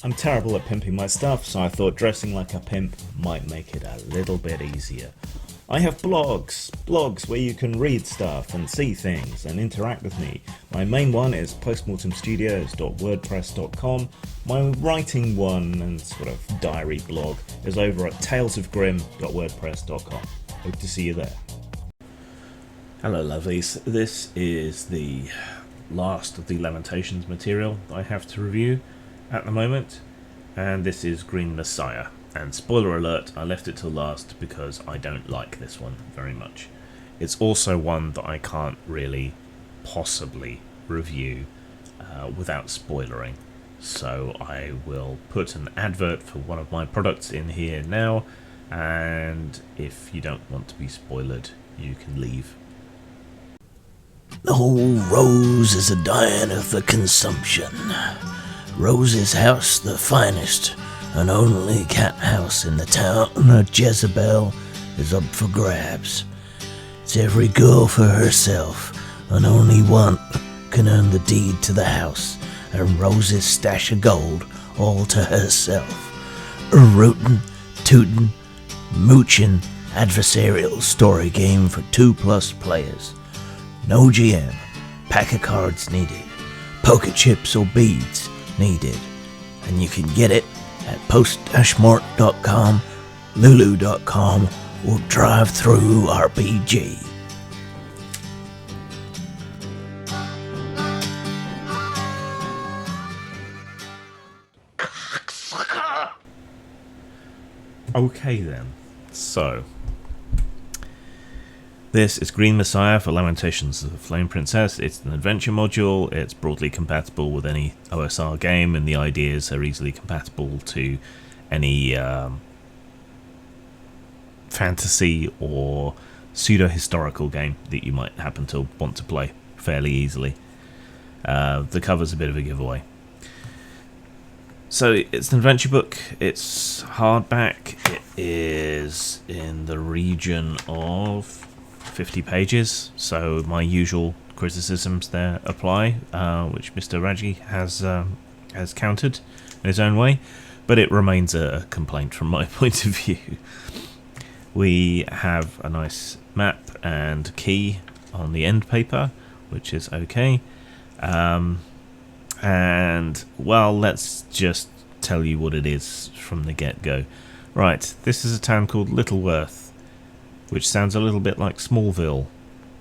I'm terrible at pimping my stuff, so I thought dressing like a pimp might make it a little bit easier. I have blogs where you can read stuff and see things and interact with me. My main one is postmortemstudios.wordpress.com. My writing one and sort of diary blog is over at talesofgrim.wordpress.com. Hope to see you there. Hello lovelies, this is the last of the Lamentations material I have to review at the moment, and this is Green Messiah. And spoiler alert, I left it till last because I don't like this one very much. It's also one that I can't really possibly review without spoilering. So I will put an advert for one of my products in here now, and if you don't want to be spoiled, you can leave. The whole Rose is a dying of the consumption. Rose's house, the finest and only cat house in the town of Jezebel, is up for grabs. It's every girl for herself, and only one can earn the deed to the house, and Rose's stash of gold all to herself. A rootin', tootin', moochin' adversarial story game for 2+ players. No GM, pack of cards needed, poker chips or beads needed, and you can get it at post-mort.com, lulu.com, or drive-through RPG. Okay then, so this is Green Messiah for Lamentations of the Flame Princess. It's an adventure module. It's broadly compatible with any OSR game, and the ideas are easily compatible to any fantasy or pseudo-historical game that you might happen to want to play fairly easily. The cover's a bit of a giveaway. So it's an adventure book. It's hardback. It is in the region of 50 pages, so my usual criticisms there apply, which Mr. Raji has countered in his own way, but it remains a complaint from my point of view. We have a nice map and key on the end paper, which is okay, and well, let's just tell you what it is from the get-go. Right, this is a town called Littleworth, which sounds a little bit like Smallville,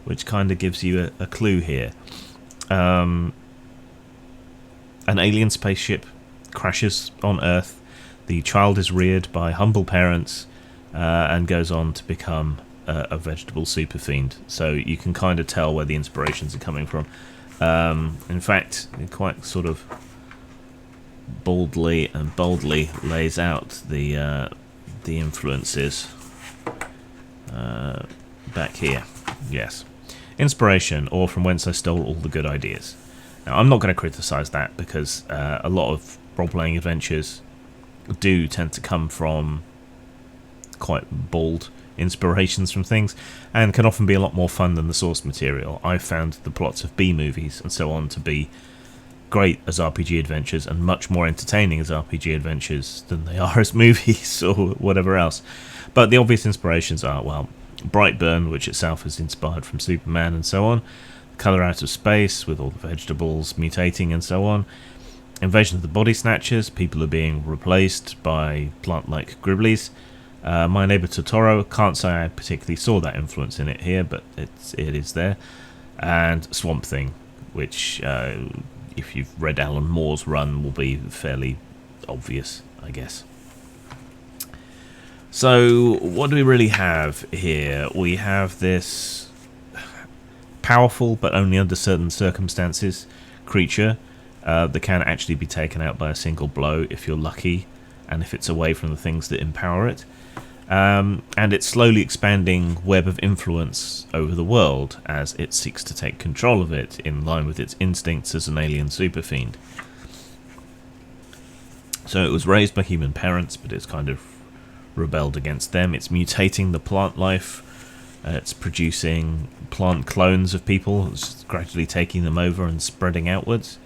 which kind of gives you a clue here. An alien spaceship crashes on Earth. The child is reared by humble parents and goes on to become a vegetable super fiend. So you can kind of tell where the inspirations are coming from. In fact, it quite sort of baldly and boldly lays out the influences. Back here, yes. Inspiration, or from whence I stole all the good ideas. Now, I'm not going to criticise that, because a lot of role-playing adventures do tend to come from quite bold inspirations from things, and can often be a lot more fun than the source material. I've found the plots of B-movies and so on to be great as RPG adventures, and much more entertaining as RPG adventures than they are as movies or whatever else. But the obvious inspirations are, well, Brightburn, which itself is inspired from Superman and so on, Colour Out of Space, with all the vegetables mutating and so on, Invasion of the Body Snatchers, people are being replaced by plant-like Gribblies. My Neighbour Totoro, can't say I particularly saw that influence in it here, but it is there. And Swamp Thing, which, if you've read Alan Moore's run, will be fairly obvious, I guess. So, what do we really have here? We have this powerful, but only under certain circumstances, creature that can actually be taken out by a single blow if you're lucky, and if it's away from the things that empower it. And its slowly expanding web of influence over the world as it seeks to take control of it, in line with its instincts as an alien superfiend. So it was raised by human parents, but it's kind of rebelled against them. It's mutating the plant life. It's producing plant clones of people. It's just gradually taking them over and spreading outwards.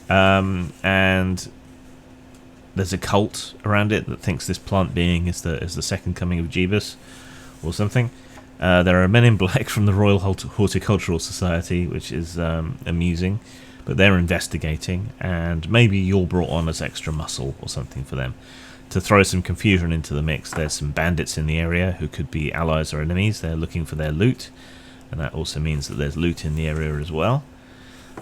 And there's a cult around it that thinks this plant being is the second coming of Jeebus or something. There are men in black from the Royal Horticultural Society, which is amusing, but they're investigating, and maybe you're brought on as extra muscle or something for them. To throw some confusion into the mix, there's some bandits in the area who could be allies or enemies. They're looking for their loot, and that also means that there's loot in the area as well.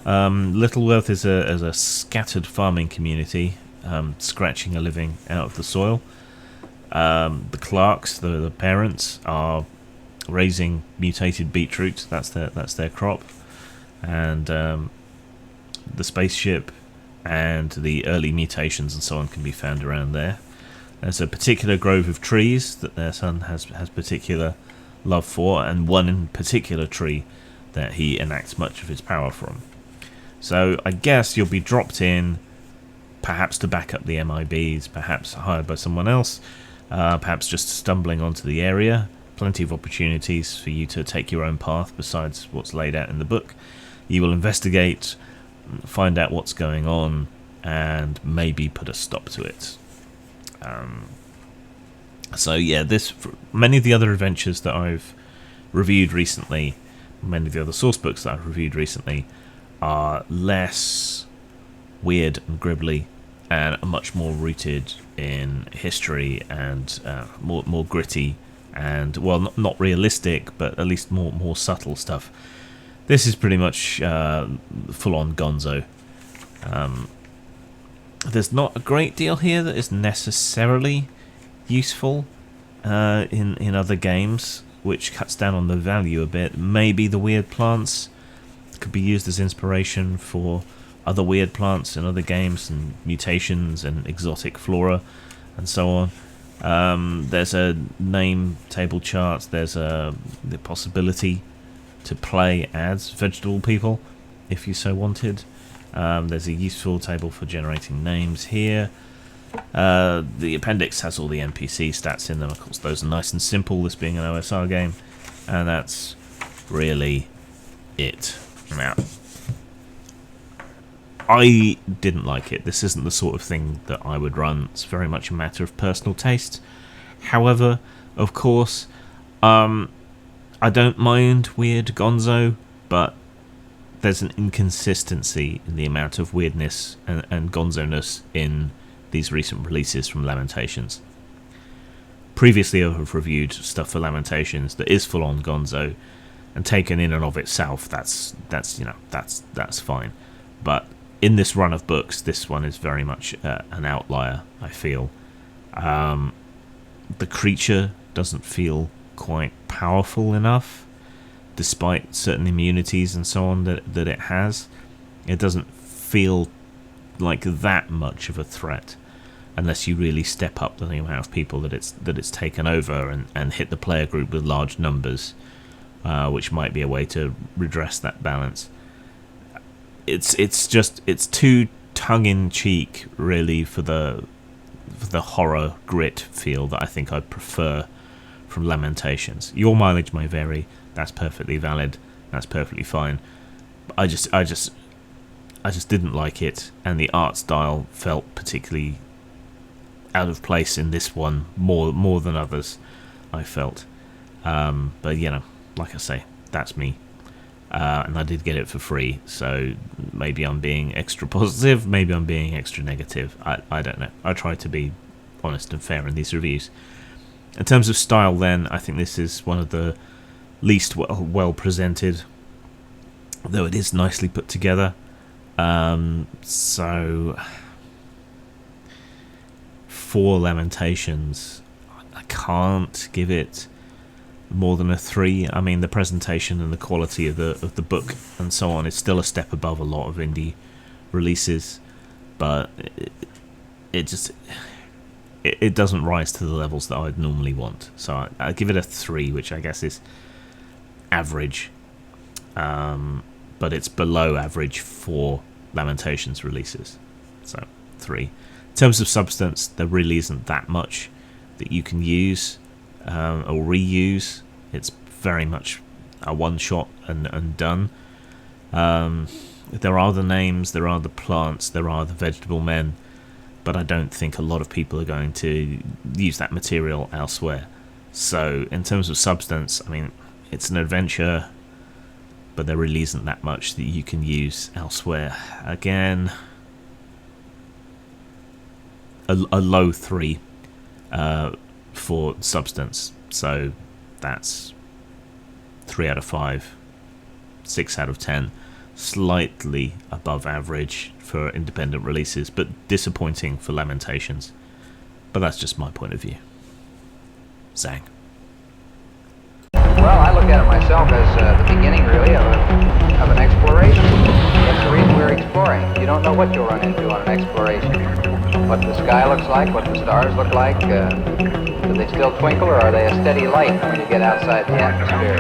Littleworth is a scattered farming community, scratching a living out of the soil. The Clarks, the parents, are raising mutated beetroot. That's their crop, and the spaceship and the early mutations and so on can be found around there. There's a particular grove of trees that their son has particular love for, and one in particular tree that he enacts much of his power from. So I guess you'll be dropped in, perhaps to back up the MIBs, perhaps hired by someone else, perhaps just stumbling onto the area. Plenty of opportunities for you to take your own path besides what's laid out in the book. You will investigate, find out what's going on, and maybe put a stop to it. So yeah, many of the other adventures that I've reviewed recently, many of the other source books that I've reviewed recently, are less weird and gribbly and are much more rooted in history and more gritty and, well, not realistic, but at least more subtle stuff. This is pretty much full-on gonzo. There's not a great deal here that is necessarily useful in other games, which cuts down on the value a bit. Maybe the weird plants could be used as inspiration for other weird plants in other games, and mutations and exotic flora and so on. There's a name table chart. There's the possibility to play as vegetable people if you so wanted. There's a useful table for generating names here. The appendix has all the NPC stats in them. Of course, those are nice and simple, this being an OSR game, and that's really it. Now, I didn't like it. This isn't the sort of thing that I would run. It's very much a matter of personal taste. However, of course, I don't mind weird gonzo, but there's an inconsistency in the amount of weirdness and gonzo-ness in these recent releases from Lamentations. Previously, I've reviewed stuff for Lamentations that is full-on gonzo, and taken in and of itself, that's fine. But in this run of books, this one is very much an outlier, I feel. The creature doesn't feel quite powerful enough, despite certain immunities and so on that it has. It doesn't feel like that much of a threat, unless you really step up the amount of people that it's taken over and hit the player group with large numbers, which might be a way to redress that balance. It's too tongue-in-cheek, really, for the horror grit feel that I think I'd prefer from Lamentations. Your mileage may vary. That's perfectly valid. That's perfectly fine. I just didn't like it, and the art style felt particularly out of place in this one more than others, I felt. But like I say, that's me. And I did get it for free, so maybe I'm being extra positive, maybe I'm being extra negative. I don't know. I try to be honest and fair in these reviews. In terms of style, then, I think this is one of the least well presented, though it is nicely put together. So for Lamentations, I can't give it more than a 3. I mean, the presentation and the quality of the book and so on is still a step above a lot of indie releases, but it doesn't rise to the levels that I'd normally want. So I give it a 3, which I guess is average, but it's below average for Lamentations releases. So 3. In terms of substance, there really isn't that much that you can use or reuse. It's very much a one-shot and done. There are the names, there are the plants, there are the vegetable men, but I don't think a lot of people are going to use that material elsewhere. So in terms of substance, I mean, it's an adventure, but there really isn't that much that you can use elsewhere. Again, a low 3 for substance, so that's 3 out of 5, 6 out of 10, slightly above average for independent releases, but disappointing for Lamentations. But that's just my point of view. Zang. Well, I look at it myself as the beginning, really, of an exploration. That's the reason we're exploring. You don't know what you'll run into on an exploration. What the sky looks like, what the stars look like. Do they still twinkle, or are they a steady light when you get outside the atmosphere?